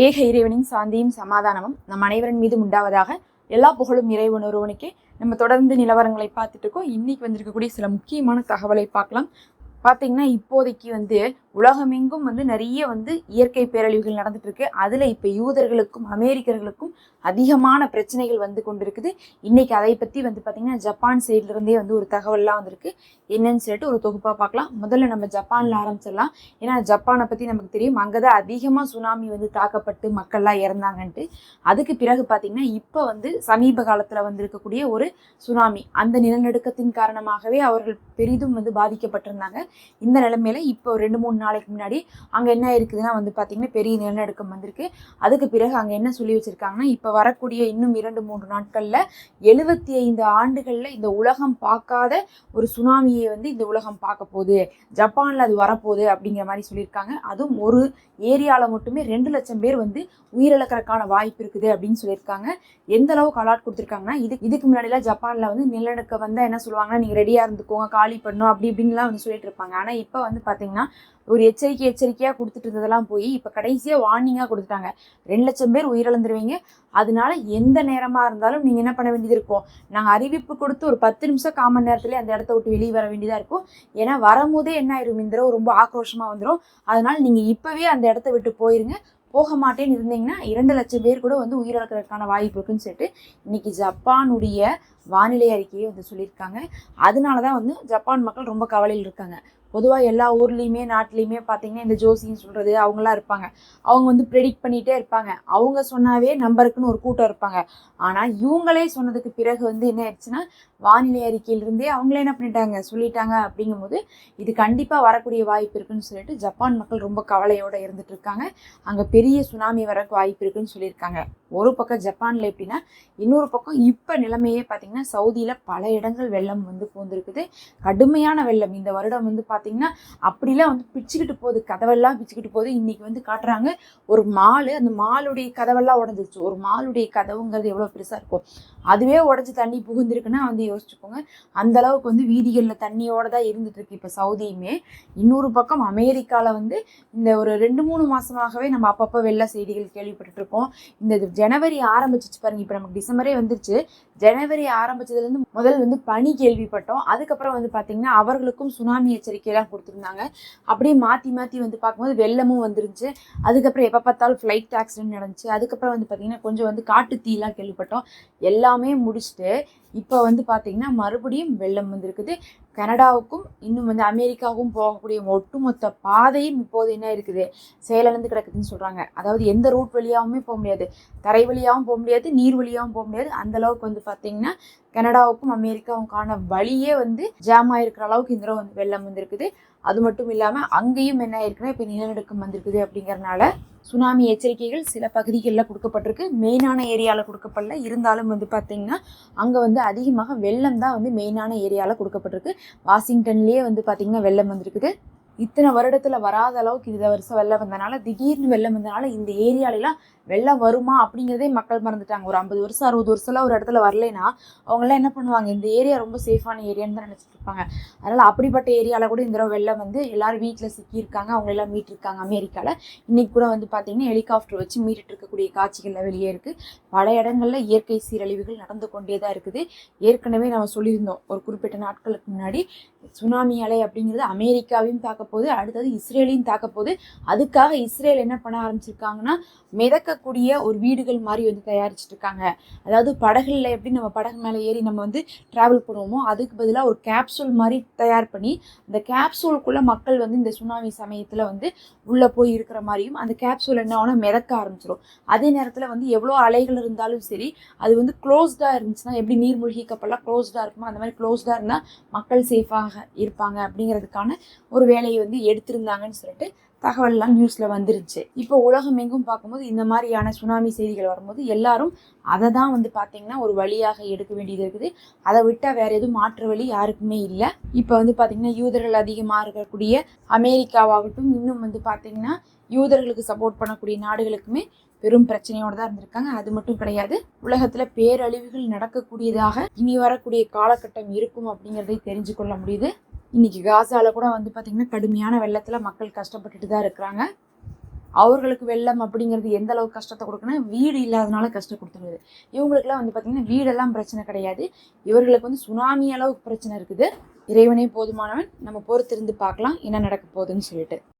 ஏக இறைவனின் சாந்தியும் சமாதானமும் நம் அனைவரின் மீது உண்டாவதாக. எல்லா புகழும் இறைவன் ஒருவனுக்கே. நம்ம தொடர்ந்து நிலவரங்களை பார்த்துட்டு இருக்கோம். இன்னைக்கு வந்திருக்கக்கூடிய சில முக்கியமான தகவலை பார்க்கலாம். பார்த்தீங்கன்னா இப்போதைக்கு உலகமெங்கும் நிறைய இயற்கை பேரழிவுகள் நடந்துட்டு இருக்கு. அதுல இப்ப யூதர்களுக்கும் அமெரிக்கர்களுக்கும் அதிகமான பிரச்சனைகள் வந்து கொண்டிருக்குது. இன்னைக்கு அதை பத்தி பார்த்தீங்கன்னா ஜப்பான் சைட்ல இருந்தே ஒரு தகவல்லாம் வந்திருக்கு. என்னன்னு சொல்லிட்டு ஒரு தொகுப்பா பார்க்கலாம். முதல்ல நம்ம ஜப்பான்ல ஆரம்பிச்சிடலாம். ஏன்னா ஜப்பானை பத்தி நமக்கு தெரியும், அங்கதான் அதிகமா சுனாமி தாக்கப்பட்டு மக்கள்லாம் இறந்தாங்கன்ட்டு. அதுக்கு பிறகு பார்த்தீங்கன்னா இப்ப சமீப காலத்துல வந்திருக்கக்கூடிய ஒரு சுனாமி, அந்த நிலநடுக்கத்தின் காரணமாகவே அவர்கள் பெரிதும் பாதிக்கப்பட்டிருந்தாங்க. இந்த நிலைமையில இப்போ 2-3 நாளைக்கு முன்னாடி அங்க என்ன இருக்குதுன்னா பாத்தீங்கன்னா பெரிய நிலநடுக்கம் வந்திருக்கு. அதுக்கு பிறகு அங்க என்ன சொல்லி வச்சிருக்காங்கன்னா, இப்ப வரக்கூடிய இன்னும் 2-3 நாட்கள்ல 75 ஆண்டுகள்ல இந்த உலகம் பார்க்காத ஒரு சுனாமியை இந்த உலகம் பார்க்க போகுது, ஜப்பான்ல அது வரப்போகுது அப்படிங்கிற மாதிரி சொல்லியிருக்காங்க. அதுவும் ஒரு ஏரியால மட்டுமே 2 லட்சம் பேர் உயிரிழக்கிறதுக்கான வாய்ப்பு இருக்குது அப்படின்னு சொல்லியிருக்காங்க. எந்த அளவுக்கு அலாட் கொடுத்துருக்காங்கன்னா, இதுக்கு முன்னாடிலாம் ஜப்பான்ல நிலநடுக்கம் வந்தா என்ன சொல்லுவாங்கன்னா, நீங்க ரெடியா இருந்துக்கோங்க, காலி பண்ணும் அப்படி இப்படின்லாம் சொல்லிட்டு இருப்பாங்க. ஆனா இப்ப பாத்தீங்கன்னா ஒரு எச்சரிக்கையா கொடுத்துட்டு இருந்ததெல்லாம் போய் இப்ப கடைசியா வார்னிங்கா கொடுத்துட்டாங்க. 2 லட்சம் பேர் உயிரிழந்துருவீங்க, அதனால எந்த நேரமா இருந்தாலும் நீங்க என்ன பண்ண வேண்டியது இருக்கும், நாங்க அறிவிப்பு கொடுத்து ஒரு 10 நிமிஷம் 1/4 மணி நேரத்துல அந்த இடத்த விட்டு வெளியே வர வேண்டியதா இருக்கும். ஏன்னா வரும்போதே என்ன ஆயிரும், இந்த தடவை ரொம்ப ஆக்ரோஷமா வந்துடும். அதனால நீங்க இப்பவே அந்த இடத்த விட்டு போயிருங்க. போக மாட்டேன்னு இருந்தீங்கன்னா 2 லட்சம் பேர் கூட உயிரிழக்கிறதுக்கான வாய்ப்பு இருக்குன்னு சொல்லிட்டு இன்னைக்கு ஜப்பானுடைய வானிலை அறிக்கையை சொல்லியிருக்காங்க. அதனாலதான் ஜப்பான் மக்கள் ரொம்ப கவலையில் இருக்காங்க. பொதுவாக எல்லா ஊர்லேயுமே நாட்டிலையுமே பார்த்தீங்கன்னா இந்த ஜோசின்னு சொல்கிறது அவங்களாம் இருப்பாங்க. அவங்க ப்ரெடிக்ட் பண்ணிகிட்டே இருப்பாங்க. அவங்க சொன்னாவே நம்பருக்குன்னு ஒரு கூட்டம் இருப்பாங்க. ஆனால் இவங்களே சொன்னதுக்கு பிறகு என்ன ஆயிடுச்சுன்னா, வானிலை அறிக்கையிலிருந்தே அவங்களே என்ன பண்ணிட்டாங்க சொல்லிட்டாங்க. அப்படிங்கும்போது இது கண்டிப்பாக வரக்கூடிய வாய்ப்பு இருக்குன்னு சொல்லிட்டு ஜப்பான் மக்கள் ரொம்ப கவலையோடு இருந்துட்டு இருக்காங்க. அங்கே பெரிய சுனாமி வரக்கு வாய்ப்பு இருக்குன்னு சொல்லியிருக்காங்க. ஒரு பக்கம் ஜப்பான்ல எப்படின்னா, இன்னொரு பக்கம் இப்போ நிலைமையே பார்த்தீங்கன்னா சவுதியில் பல இடங்கள் வெள்ளம் பூந்திருக்குது. கடுமையான வெள்ளம் இந்த வருடம் பார்த்தீங்கன்னா அப்படிலாம் பிச்சுக்கிட்டு போகுது, கதவெல்லாம் பிச்சுக்கிட்டு போகுது. இன்னைக்கு காட்டுறாங்க ஒரு மாலு, அந்த மாலுடைய கதவெல்லாம் உடஞ்சிருச்சு. ஒரு மாலுடைய கதவுங்கிறது எவ்வளோ பெருசாக இருக்கும், அதுவே உடஞ்சி தண்ணி புகுந்திருக்குன்னா யோசிச்சுக்கோங்க. அந்த அளவுக்கு வீதிகளில் தண்ணியோட தான் இருந்துட்டு இருக்கு இப்போ சவுதியுமே. இன்னொரு பக்கம் அமெரிக்காவில் இந்த ஒரு 2-3 மாசமாகவே நம்ம அப்பப்போ வெள்ள செய்திகள் கேள்விப்பட்டு இருக்கோம். இந்த ஜனவரி ஆரம்பிச்சிச்சு பாருங்க, இப்போ நமக்கு டிசம்பரே வந்துருச்சு. ஜனவரி ஆரம்பிச்சதுலேருந்து முதல் பனி கேள்விப்பட்டோம். அதுக்கப்புறம் பார்த்தீங்கன்னா அவர்களுக்கும் சுனாமி எச்சரிக்கையெல்லாம் கொடுத்துருந்தாங்க. அப்படியே மாற்றி பார்க்கும்போது வெள்ளமும் வந்துருந்துச்சு. அதுக்கப்புறம் எப்போ பார்த்தாலும் ஃப்ளைட் ஆக்சிடென்ட் நடந்துச்சு. அதுக்கப்புறம் பார்த்தீங்கன்னா கொஞ்சம் காட்டு தீலாம் கேள்விப்பட்டோம். எல்லாமே முடிச்சுட்டு இப்போ பார்த்தீங்கன்னா மறுபடியும் வெள்ளம் வந்திருக்குது. கனடாவுக்கும் இன்னும் அமெரிக்காவுக்கும் போகக்கூடிய ஒட்டுமொத்த பாதையும் இப்போது என்ன இருக்குது, செயலிழந்து கிடக்குதுன்னு சொல்கிறாங்க. அதாவது எந்த ரூட் வழியாகவுமே போக முடியாது, தரை வழியாகவும் போக முடியாது, நீர் வழியாகவும் போக முடியாது. அந்த அளவுக்கு பார்த்தீங்கன்னா கனடாவுக்கும் அமெரிக்காவுக்கான வழியே ஜாம் ஆயிருக்கிற அளவுக்கு இந்த தடவை வெள்ளம் வந்திருக்குது. அது மட்டும் இல்லாமல் அங்கேயும் என்ன ஆயிருக்குன்னா இப்போ நிலநடுக்கம் வந்திருக்குது. அப்படிங்கிறதுனால சுனாமி எச்சரிக்கைகள் சில பகுதிகளில் கொடுக்கப்பட்டிருக்கு, மெயினான ஏரியாவில் கொடுக்கப்படல. இருந்தாலும் பார்த்தீங்கன்னா அங்கே அதிகமாக வெள்ளம் தான் மெயினான ஏரியாவில் கொடுக்கப்பட்டிருக்கு. வாஷிங்டன்லேயே பார்த்தீங்கன்னா வெள்ளம் வந்திருக்குது. இத்தனை வருடத்தில் வராத அளவுக்கு இந்த வருஷம் வெள்ளம் வந்தனால, திடீர்னு வெள்ளம் வந்தனால இந்த ஏரியாலெலாம் வெள்ளம் வருமா அப்படிங்கிறதே மக்கள் மறந்துட்டாங்க. ஒரு 50 வருஷம் 60 வருஷம்லாம் ஒரு இடத்துல வரலைன்னா அவங்களாம் என்ன பண்ணுவாங்க, இந்த ஏரியா ரொம்ப சேஃபான ஏரியான்னு தான் நினச்சிட்டு இருப்பாங்க. அதனால் அப்படிப்பட்ட ஏரியாவில் கூட இந்த தடவை வெள்ளம் எல்லாரும் வீட்டில் சிக்கியிருக்காங்க. அவங்களெல்லாம் மீட்டிருக்காங்க அமெரிக்காவில். இன்றைக்கி கூட பார்த்தீங்கன்னா ஹெலிகாப்டர் வச்சு மீட்டுட்டு இருக்கக்கூடிய காட்சிகள்லாம் வெளியே இருக்குது. பல இடங்களில் இயற்கை சீரழிவுகள் நடந்து கொண்டே தான் இருக்குது. ஏற்கனவே நம்ம சொல்லியிருந்தோம் ஒரு குறிப்பிட்ட நாட்களுக்கு முன்னாடி, சுனாமி அலை அப்படிங்கிறது அமெரிக்காவையும் தாக்க போகுது, அடுத்தது இஸ்ரேலையும் தாக்க போகுது. அதுக்காக இஸ்ரேல் என்ன பண்ண ஆரம்பிச்சிருக்காங்கன்னா, மிதக்கக்கூடிய ஒரு வீடுகள் மாதிரி தயாரிச்சுட்டு இருக்காங்க. அதாவது படகுல எப்படி நம்ம படகு மேலே ஏறி நம்ம டிராவல் பண்ணுவோமோ, அதுக்கு பதிலாக ஒரு கேப்சூல் மாதிரி தயார் பண்ணி அந்த கேப்சூலுக்குள்ள மக்கள் இந்த சுனாமி சமயத்தில் உள்ளே போய் இருக்கிற மாதிரியும், அந்த கேப்சூல் என்ன ஆகும்னா மிதக்க ஆரம்பிச்சிடும். அதே நேரத்தில் எவ்வளோ அலைகள் இருந்தாலும் சரி, அது க்ளோஸ்டாக இருந்துச்சுன்னா எப்படி நீர்மூழ்கி கப்பல்லாம் க்ளோஸ்டாக இருக்குமோ அந்த மாதிரி க்ளோஸ்டாக இருந்தால் மக்கள் சேஃபாக இருப்பாங்க அப்படிங்கிறதுக்கான ஒரு வேலையை எடுத்திருந்தாங்கன்னு சொல்லிட்டு தகவல்லாம் நியூஸ்ல வந்துருச்சு. இப்போ உலகம் எங்கும் பார்க்கும்போது இந்த மாதிரியான சுனாமி செய்திகள் வரும்போது எல்லாரும் அதை தான் பார்த்தீங்கன்னா ஒரு வழியாக எடுக்க வேண்டியது இருக்குது. அதை விட்டால் வேற எதுவும் மாற்று வழி யாருக்குமே இல்லை. இப்போ பார்த்தீங்கன்னா யூதர்கள் அதிகமாக இருக்கக்கூடிய அமெரிக்காவாகட்டும், இன்னும் பார்த்தீங்கன்னா யூதர்களுக்கு சப்போர்ட் பண்ணக்கூடிய நாடுகளுக்குமே பெரும் பிரச்சனையோட தான் இருந்திருக்காங்க. அது மட்டும் கிடையாது, உலகத்துல பேரழிவுகள் நடக்கக்கூடியதாக இனி வரக்கூடிய காலகட்டம் இருக்கும் அப்படிங்கிறதை தெரிஞ்சு கொள்ள முடியுது. இன்னைக்கு காசால கூட பார்த்தீங்கன்னா கடுமையான வெள்ளத்துல மக்கள் கஷ்டப்பட்டுட்டு தான் இருக்கிறாங்க. அவர்களுக்கு வெள்ளம் அப்படிங்கிறது எந்த அளவுக்கு கஷ்டத்தை கொடுக்குன்னா வீடு இல்லாதனால கஷ்டம் கொடுத்துருது. இவங்களுக்குலாம் வந்து பார்த்திங்கன்னா வீடெல்லாம் பிரச்சனை கிடையாது, இவர்களுக்கு வந்து சுனாமி அளவுக்கு பிரச்சனை இருக்குது. இறைவனே போதுமானவன். நம்ம பொறுத்திருந்து பார்க்கலாம் என்ன நடக்க போகுதுன்னு சொல்லிட்டு.